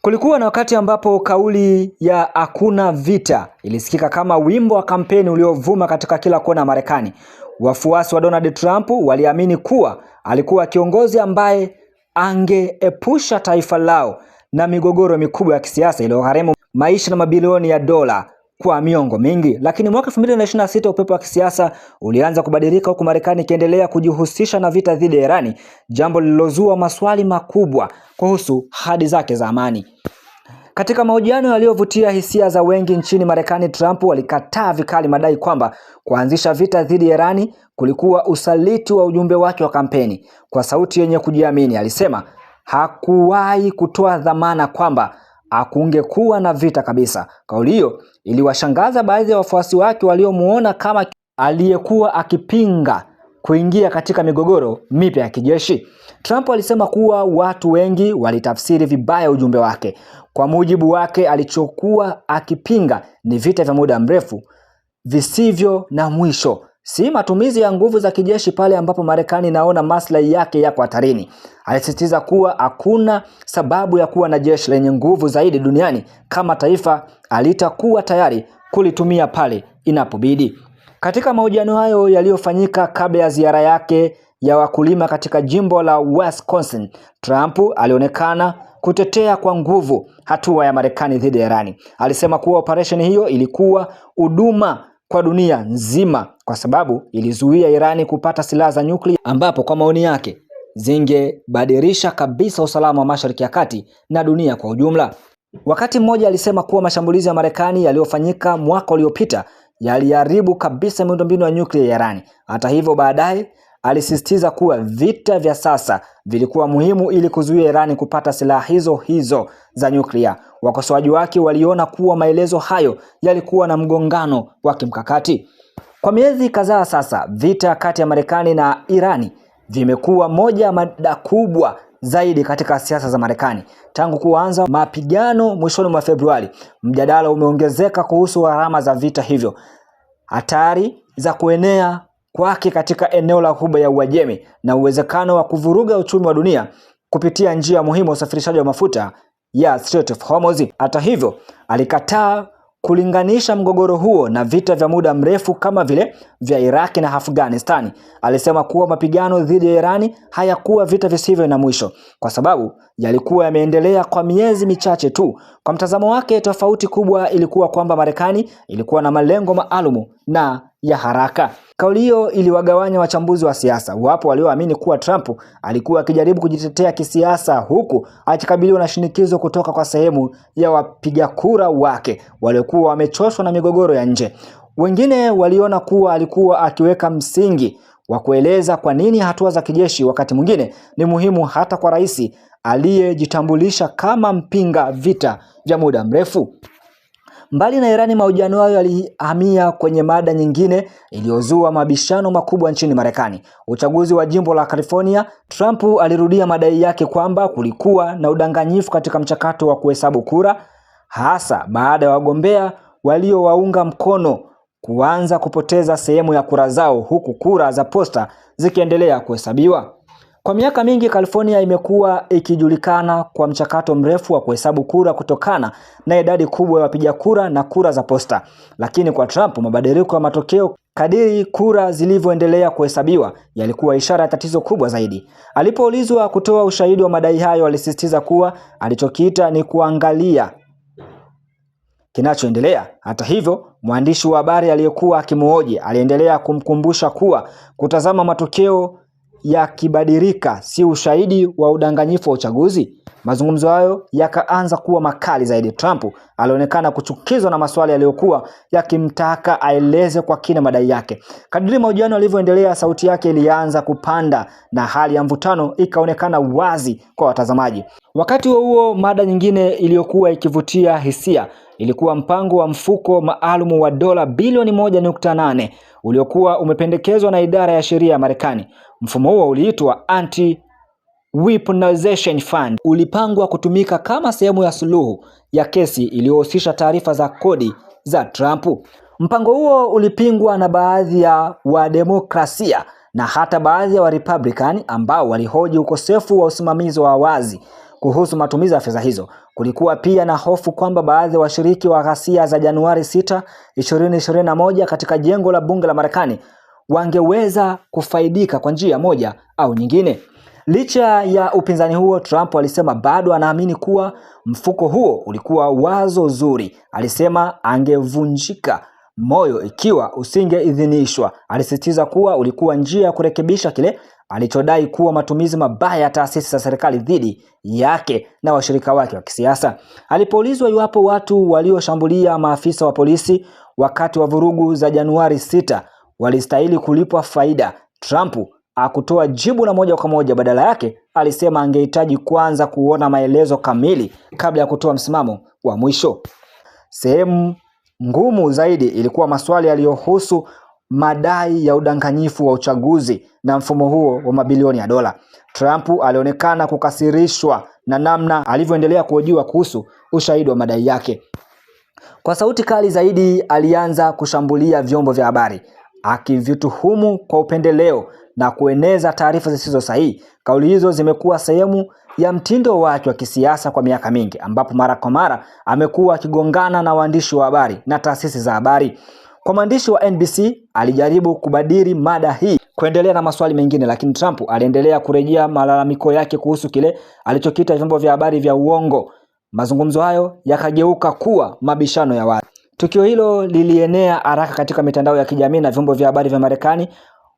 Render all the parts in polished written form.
Kulikuwa na wakati ambapo kauli ya hakuna vita ilisikika kama wimbo wa kampeni uliovuma katika kila kona ya Marekani. Wafuasi wa Donald Trump waliamini kuwa alikuwa kiongozi ambaye angeepusha taifa lao na migogoro mikubwa ya kisiasa iliyogharimu maisha na mabilioni ya dola kwa miongo mingi. Lakini mwaka 2026 upepo wa kisiasa ulianza kubadilika, huku Marekani ikiendelea kujihusisha na vita dhidi ya Irani, jambo lililozua maswali makubwa kuhusu ahadi zake za amani. Katika mahojiano yaliyovutia hisia za wengi nchini Marekani, Trump alikataa vikali madai kwamba kuanzisha vita dhidi ya Irani kulikuwa usaliti wa ujumbe wake wa kampeni. Kwa sauti yenye kujiamini alisema hakuwahi kutoa dhamana kwamba hakungekuwa na vita kabisa. Kauli hiyo iliwashangaza baadhi ya wafuasi wake waliomuona kama aliyekuwa akipinga kuingia katika migogoro mipya ya kijeshi. Trump alisema kuwa watu wengi walitafsiri vibaya ujumbe wake. Kwa mujibu wake, alichokuwa akipinga ni vita vya muda mrefu visivyo na mwisho, si matumizi ya nguvu za kijeshi pale ambapo Marekani inaona maslahi yake yako hatarini. Alisisitiza kuwa hakuna sababu ya kuwa na jeshi lenye nguvu zaidi duniani kama taifa alitakuwa tayari kulitumia pale inapobidi. Katika mahojiano hayo yaliyofanyika kabla ya ziara yake ya wakulima katika jimbo la Wisconsin, Trump alionekana kutetea kwa nguvu hatua ya Marekani dhidi ya Irani. Alisema kuwa operesheni hiyo ilikuwa huduma kwa dunia nzima kwa sababu ilizuia Irani kupata silaha za nyuklia, ambapo kwa maoni yake zingebadilisha kabisa usalama wa Mashariki ya Kati na dunia kwa ujumla. Wakati mmoja alisema kuwa mashambulizi ya Marekani yaliyofanyika mwaka uliopita yaliharibu kabisa miundombinu ya nyuklia ya Irani. Hata hivyo, baadaye alisisitiza kuwa vita vya sasa vilikuwa muhimu ili kuzuia Irani kupata silaha hizo za nyuklia. Wakosoaji wake waliona kuwa maelezo hayo yalikuwa na mgongano wa kimkakati. Kwa miezi kadhaa sasa, vita kati ya Marekani na Irani vimekuwa moja ya mada kubwa zaidi katika siasa za Marekani. Tangu kuanza mapigano mwishoni mwa Februari, mjadala umeongezeka kuhusu gharama za vita hivyo, hatari za kuenea kwake katika eneo la Ghuba ya Uajemi na uwezekano wa kuvuruga uchumi wa dunia kupitia njia muhimu ya usafirishaji wa mafuta ya Strait of Hormuz. Hata hivyo, alikataa kulinganisha mgogoro huo na vita vya muda mrefu kama vile vya Iraq na Afghanistan. Alisema kuwa mapigano dhidi ya Irani hayakuwa vita visivyo na mwisho kwa sababu yalikuwa yameendelea kwa miezi michache tu. Kwa mtazamo wake, tofauti kubwa ilikuwa kwamba Marekani ilikuwa na malengo maalumu na ya haraka. Kauli hiyo iliwagawanya wachambuzi wa siasa. Wapo walioamini kuwa Trump alikuwa akijaribu kujitetea kisiasa huku akikabiliwa na shinikizo kutoka kwa sehemu ya wapiga kura wake waliokuwa wamechoshwa na migogoro ya nje. Wengine waliona kuwa alikuwa akiweka msingi wa kueleza kwa nini hatua za kijeshi wakati mwingine ni muhimu hata kwa rais aliyejitambulisha kama mpinga vita vya muda mrefu. Mbali na Irani, mahojiano hayo yalihamia kwenye mada nyingine iliyozua mabishano makubwa nchini Marekani. Uchaguzi wa jimbo la California. Trump alirudia madai yake kwamba kulikuwa na udanganyifu katika mchakato wa kuhesabu kura, hasa baada ya wagombea waliowaunga mkono kuanza kupoteza sehemu ya kura zao huku kura za posta zikiendelea kuhesabiwa. Kwa miaka mingi, California imekuwa ikijulikana kwa mchakato mrefu wa kuhesabu kura kutokana na idadi kubwa ya wapiga kura na kura za posta. Lakini kwa Trump, mabadiliko ya matokeo kadiri kura zilivyoendelea kuhesabiwa yalikuwa ishara ya tatizo kubwa zaidi. Alipoulizwa kutoa ushahidi wa madai hayo, alisisitiza kuwa alichokiita ni kuangalia kinachoendelea. Hata hivyo, mwandishi wa habari aliyekuwa akimhoji aliendelea kumkumbusha kuwa kutazama matokeo yakibadilika si ushahidi wa udanganyifu wa uchaguzi. Mazungumzo hayo yakaanza kuwa makali zaidi. Trump alionekana kuchukizwa na maswali yaliyokuwa yakimtaka aeleze kwa kina madai yake. Kadiri mahojiano yalivyoendelea, sauti yake ilianza kupanda na hali ya mvutano ikaonekana wazi kwa watazamaji. Wakati huo, mada nyingine iliyokuwa ikivutia hisia ilikuwa mpango wa mfuko maalum wa dola bilioni 1.8 uliokuwa umependekezwa na idara ya sheria ya Marekani. Mfumo huo uliitwa Anti-Weaponization Fund. Ulipangwa kutumika kama sehemu ya suluhu ya kesi iliyohusisha taarifa za kodi za Trump. Mpango huo ulipingwa na baadhi ya wademokrasia na hata baadhi ya Republican ambao walihoji ukosefu wa usimamizi wa wazi kuhusu matumizi ya fedha hizo. Kulikuwa pia na hofu kwamba baadhi ya washiriki wa ghasia za Januari 6, 2021 katika jengo la bunge la Marekani wangeweza kufaidika kwa njia moja au nyingine. Licha ya upinzani huo, Trump alisema bado anaamini kuwa mfuko huo ulikuwa wazo zuri. Alisema angevunjika moyo ikiwa usingeidhinishwa. Alisisitiza kuwa ulikuwa njia ya kurekebisha kile alichodai kuwa matumizi mabaya ya taasisi za serikali dhidi yake na washirika wake wa kisiasa. Alipoulizwa iwapo watu walioshambulia maafisa wa polisi wakati wa vurugu za Januari 6 walistahili kulipwa faida, Trump hakutoa jibu la moja kwa moja. Badala yake alisema angehitaji kwanza kuona maelezo kamili kabla ya kutoa msimamo wa mwisho. Sehemu ngumu zaidi ilikuwa maswali yaliyohusu madai ya udanganyifu wa uchaguzi na mfumo huo wa mabilioni ya dola. Trump alionekana kukasirishwa na namna alivyoendelea kuhojiwa kuhusu ushahidi wa madai yake. Kwa sauti kali zaidi alianza kushambulia vyombo vya habari, akivituhumu kwa upendeleo na kueneza taarifa zisizo sahihi. Kauli hizo zimekuwa sehemu ya mtindo wake wa kisiasa kwa miaka mingi, ambapo mara kwa mara amekuwa akigongana na waandishi wa habari na taasisi za habari. Kwa mwandishi wa NBC alijaribu kubadili mada hii kuendelea na maswali mengine, lakini Trump aliendelea kurejea malalamiko yake kuhusu kile alichokiita vyombo vya habari vya uongo. Mazungumzo hayo yakageuka kuwa mabishano ya watu. Tukio hilo lilienea haraka katika mitandao ya kijamii na vyombo vya habari vya Marekani.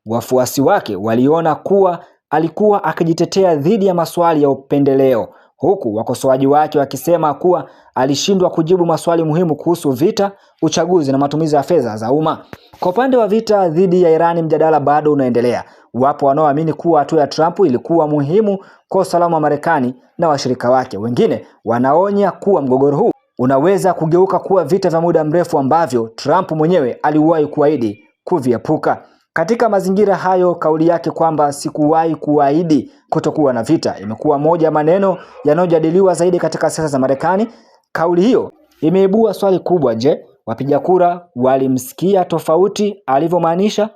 Wafuasi wake waliona kuwa alikuwa akijitetea dhidi ya maswali ya upendeleo, huku wakosoaji wake wakisema kuwa alishindwa kujibu maswali muhimu kuhusu vita, uchaguzi na matumizi ya fedha za umma. Kwa upande wa vita dhidi ya Irani, mjadala bado unaendelea. Wapo wanaoamini kuwa hatua ya Trump ilikuwa muhimu kwa usalama wa Marekani na washirika wake. Wengine wanaonya kuwa mgogoro huu unaweza kugeuka kuwa vita vya muda mrefu ambavyo Trump mwenyewe aliwahi kuahidi kuviepuka. Katika mazingira hayo, kauli yake kwamba sikuwahi kuahidi kutokuwa na vita imekuwa moja ya maneno yanayojadiliwa zaidi katika siasa za Marekani. Kauli hiyo imeibua swali kubwa: je, wapiga kura walimsikia tofauti alivyomaanisha?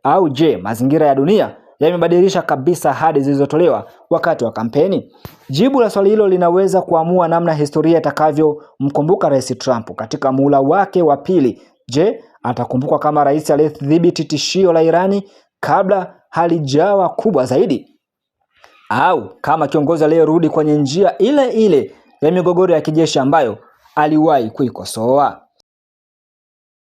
Au je, mazingira ya dunia yamebadilisha kabisa ahadi zilizotolewa wakati wa kampeni? Jibu la swali hilo linaweza kuamua namna historia itakavyomkumbuka Rais Trump katika muhula wake wa pili. Je, atakumbukwa kama rais aliyedhibiti tishio la Irani kabla halijawa kubwa zaidi, au kama kiongozi aliyerudi kwenye njia ile ile ya migogoro ya kijeshi ambayo aliwahi kuikosoa?